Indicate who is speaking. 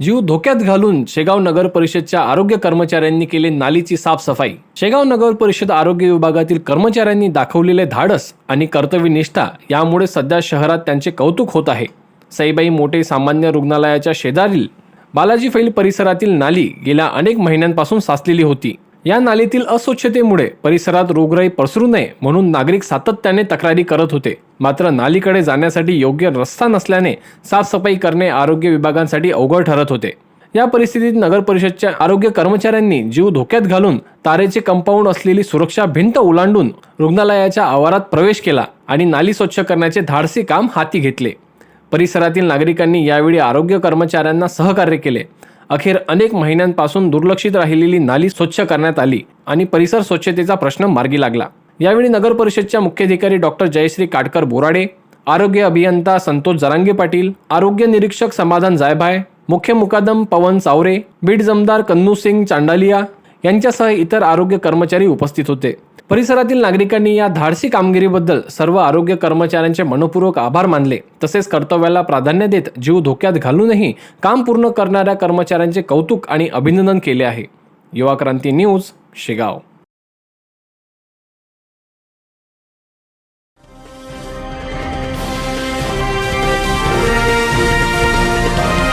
Speaker 1: जीव धोक्यात घालून शेगाव नगर परिषदच्या आरोग्य कर्मचाऱ्यांनी केली नालीची साफसफाई। शेगाव नगर परिषद आरोग्य विभागातील कर्मचाऱ्यांनी दाखवलेले धाडस आणि कर्तव्यनिष्ठा यामुळे सध्या शहरात त्यांचे कौतुक होत आहे। सईबाई मोठे सामान्य रुग्णालयाच्या शेजारील बालाजी फैल परिसरातील नाली गेल्या अनेक महिन्यांपासून साचलेली होती। या नालीतील अस्वच्छतेमुळे परिसरात रोगराई पसरू नये म्हणून नागरिक सातत्याने तक्रारी करत होते। मात्र नालीकडे जाण्यासाठी योग्य रस्ता नसल्याने साफसफाई करणे आरोग्य विभागांसाठी अवघड ठरत होते। या परिस्थितीत नगर परिषदच्या आरोग्य कर्मचाऱ्यांनी जीव धोक्यात घालून तारेचे कंपाऊंड असलेली सुरक्षा भिंत ओलांडून रुग्णालयाच्या आवारात प्रवेश केला आणि नाली स्वच्छ करण्याचे धाडसी काम हाती घेतले। परिसरातील नागरिकांनी यावेळी आरोग्य कर्मचाऱ्यांना सहकार्य केले। अखेर अनेक महिन्यांपासून दुर्लक्षित राहिलेली नाली स्वच्छ करण्यात आली आणि परिसर स्वच्छतेचा प्रश्न मार्गी लागला। यावेळी नगर परिषदच्या मुख्याधिकारी डॉक्टर जयश्री काटकर बोराडे, आरोग्य अभियंता संतोष जरांगे पाटील, आरोग्य निरीक्षक समाधान जायभाय, मुख्य मुकादम पवन चावरे, बीड जमदार कन्नू सिंग चांडालिया यांच्यासह इतर आरोग्य कर्मचारी उपस्थित होते। परिसरातील नागरिकांनी या धाडसी कामगिरीबद्दल सर्व आरोग्य कर्मचाऱ्यांचे मनपूर्वक आभार मानले। तसेच कर्तव्याला प्राधान्य देत जीव धोक्यात घालूनही काम पूर्ण करणाऱ्या कर्मचाऱ्यांचे कौतुक आणि अभिनंदन केले आहे। युवा क्रांती न्यूज, शेगाव।